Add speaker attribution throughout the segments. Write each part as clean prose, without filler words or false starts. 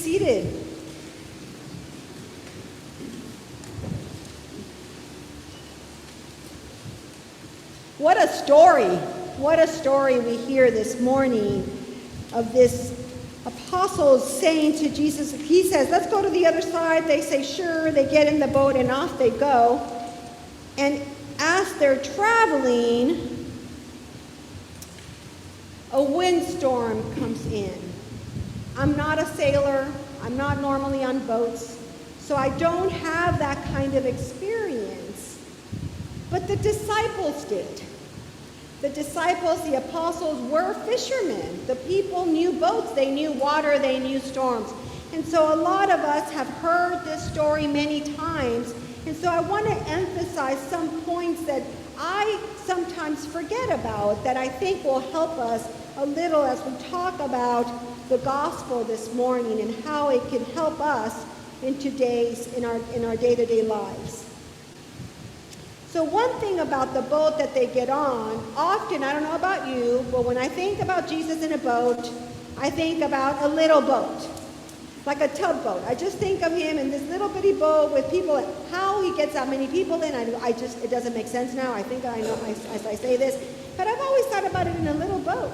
Speaker 1: seated. What a story. What a story we hear this morning of this apostles saying to Jesus. He says, let's go to the other side. They say, sure. They get in the boat and off they go. And as they're traveling, a windstorm comes in. I'm not a sailor. I'm not normally on boats. So I don't have that kind of experience. But the disciples did. The disciples, the apostles, were fishermen. The people knew boats. They knew water. They knew storms. And so a lot of us have heard this story many times. And so I want to emphasize some points that I sometimes forget about that I think will help us a little as we talk about the gospel this morning and how it can help us in our day-to-day lives. So one thing about the boat that they get on, often, I don't know about you, but when I think about Jesus in a boat, I think about a little boat, like a tugboat. I just think of him in this little bitty boat with people. How he gets that many people in, it doesn't make sense now. I think I know as I say this, but I've always thought about it in a little boat.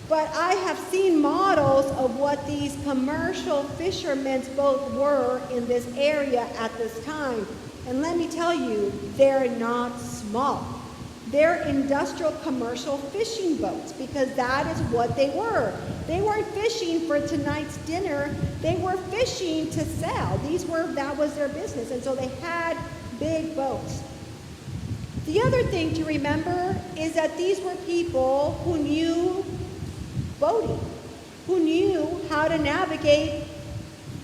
Speaker 1: But I have seen models of what these commercial fishermen's boats were in this area at this time. And let me tell you, they're not small. They're industrial commercial fishing boats because that is what they were. They weren't fishing for tonight's dinner. They were fishing to sell. That was their business. And so they had big boats. The other thing to remember is that these were people who knew boating, who knew how to navigate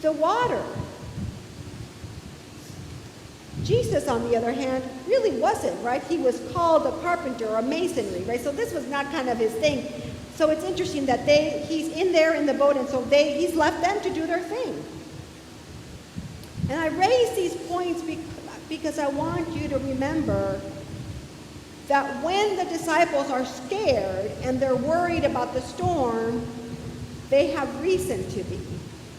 Speaker 1: the water. Jesus, on the other hand, really wasn't, right? He was called a carpenter or masonry, right? So this was not kind of his thing. So it's interesting that he's in there in the boat, and so he's left them to do their thing. And I raise these points because I want you to remember that when the disciples are scared and they're worried about the storm, they have reason to be.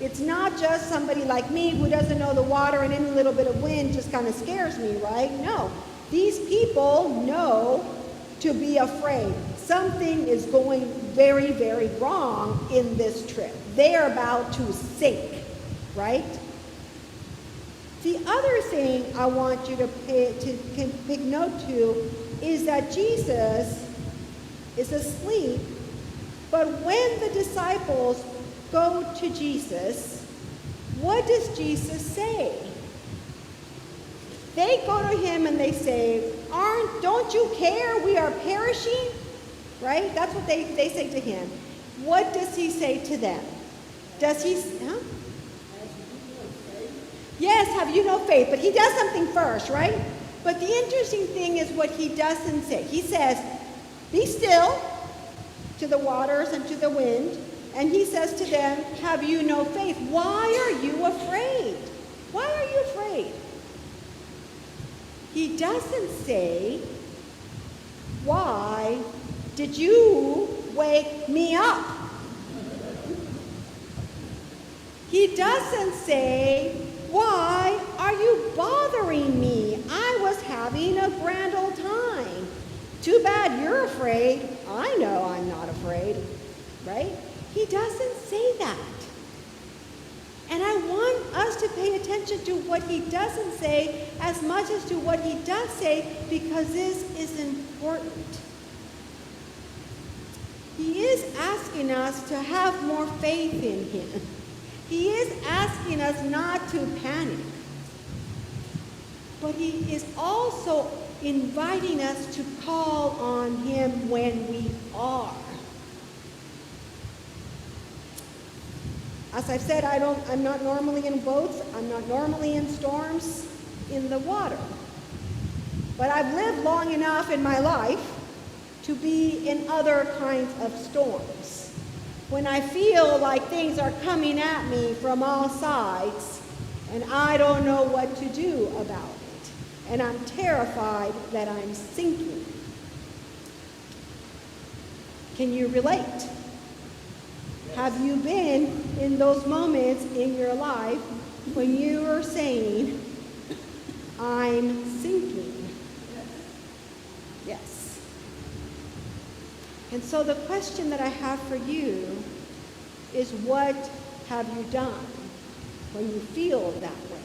Speaker 1: It's not just somebody like me who doesn't know the water and any little bit of wind just kind of scares me, right? No. These people know to be afraid. Something is going very, very wrong in this trip. They are about to sink, right? The other thing I want you to take note to is that Jesus is asleep, but when the disciples go to Jesus, what does Jesus say? They go to him and they say, don't you care? We are perishing, right? That's what they say to him. What does he say to them? Does he, Yes, have you no faith? But he does something first, right? But the interesting thing is what he doesn't say. He says, be still to the waters and to the wind. And he says to them, have you no faith? Why are you afraid? Why are you afraid? He doesn't say, why did you wake me up? He doesn't say, why are you bothering me? I was having a grand old time. Too bad you're afraid. I know I'm not afraid, right? He doesn't say that. And I want us to pay attention to what he doesn't say as much as to what he does say, because this is important. He is asking us to have more faith in him. He is asking us not to panic. But he is also inviting us to call on him when we are. As I've said, I'm not normally in boats. I'm not normally in storms in the water. But I've lived long enough in my life to be in other kinds of storms. When I feel like things are coming at me from all sides and I don't know what to do about it. And I'm terrified that I'm sinking. Can you relate? Have you been in those moments in your life when you are saying, I'm sinking? Yes. And so the question that I have for you is, what have you done when you feel that way?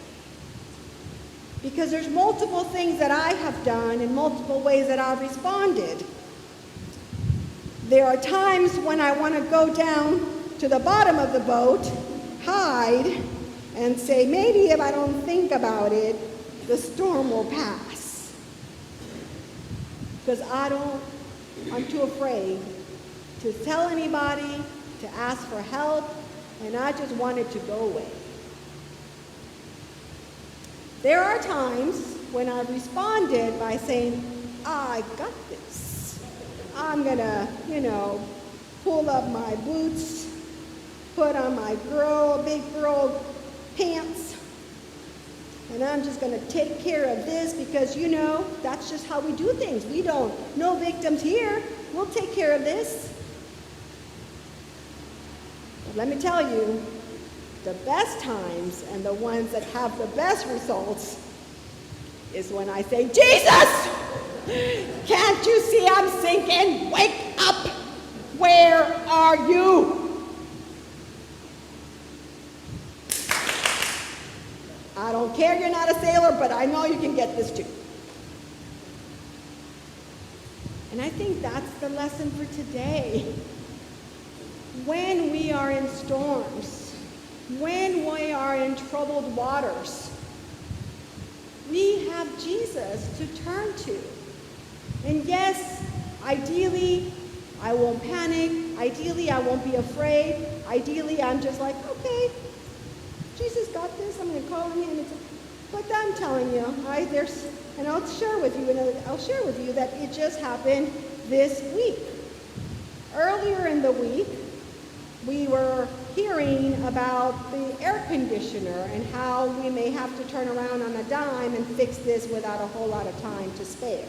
Speaker 1: Because there's multiple things that I have done and multiple ways that I've responded. There are times when I want to go down to the bottom of the boat, hide, and say, maybe if I don't think about it, the storm will pass. Because I'm too afraid to tell anybody, to ask for help, and I just want it to go away. There are times when I've responded by saying, I got this. I'm going to, pull up my boots, put on my big girl pants, and I'm just going to take care of this because, that's just how we do things. No victims here. We'll take care of this. But let me tell you, the best times and the ones that have the best results is when I say, Jesus, can't you see I'm sinking? Wake up! Where are you? I don't care you're not a sailor, but I know you can get this too. And I think that's the lesson for today. When we are in storms, when we are in troubled waters, we have Jesus to turn to. And yes, ideally, I won't panic. Ideally, I won't be afraid. Ideally, I'm just like, okay, Jesus got this. I'm going to call on him. But I'm telling you, and I'll share with you that it just happened this week. Earlier in the week, we were hearing about the air conditioner and how we may have to turn around on a dime and fix this without a whole lot of time to spare,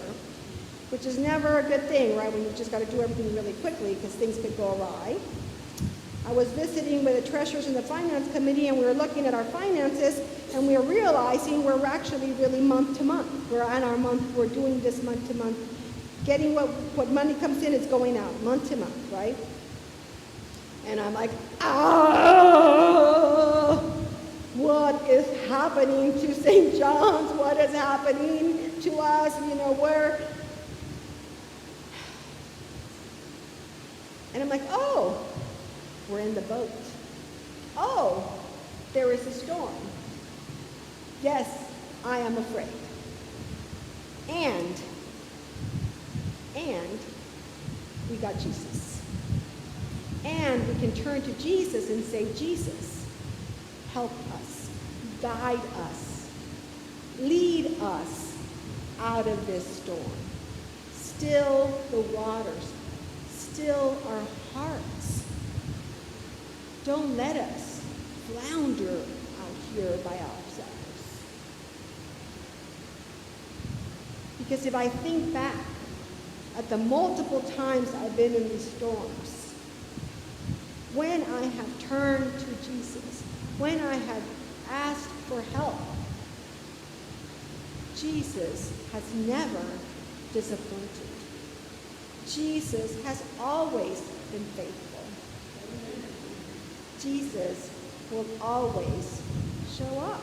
Speaker 1: which is never a good thing, right, when you've just got to do everything really quickly because things could go awry. I was visiting with the treasurers in the finance committee, and we were looking at our finances, and we were realizing we're actually really month to month. We're on our month, we're doing this month to month. Getting what money comes in is going out month to month, right? And I'm like, what is happening to St. John's? What is happening to us? And I'm like, we're in the boat. There is a storm. Yes, I am afraid. And we got Jesus. And we can turn to Jesus and say, Jesus, help us, guide us, lead us out of this storm. Still the waters, still our hearts. Don't let us flounder out here by ourselves. Because if I think back at the multiple times I've been in these storms, when I have turned to Jesus, when I have asked for help, Jesus has never disappointed. Jesus has always been faithful. Jesus will always show up.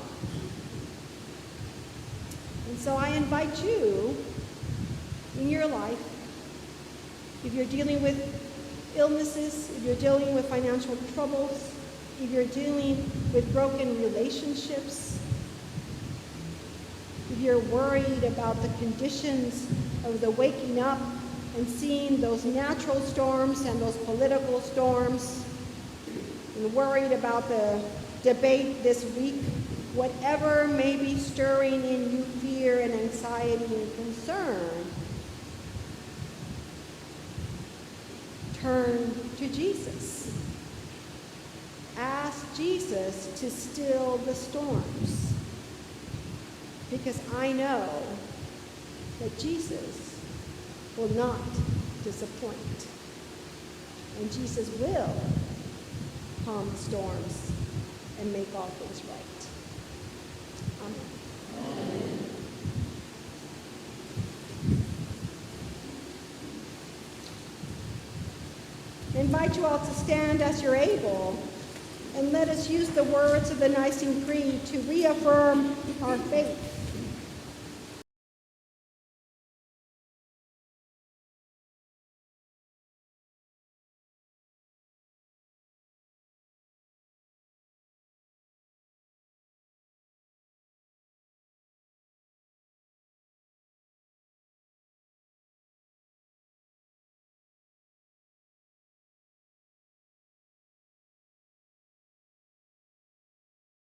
Speaker 1: And so I invite you in your life, if you're dealing with illnesses, if you're dealing with financial troubles, if you're dealing with broken relationships, if you're worried about the conditions of the waking up and seeing those natural storms and those political storms, and worried about the debate this week, whatever may be stirring in you fear and anxiety and concern, turn to Jesus. Ask Jesus to still the storms, because I know that Jesus will not disappoint, and Jesus will calm the storms and make all things right. Amen. Amen. I invite you all to stand as you're able, and let us use the words of the Nicene Creed to reaffirm our faith.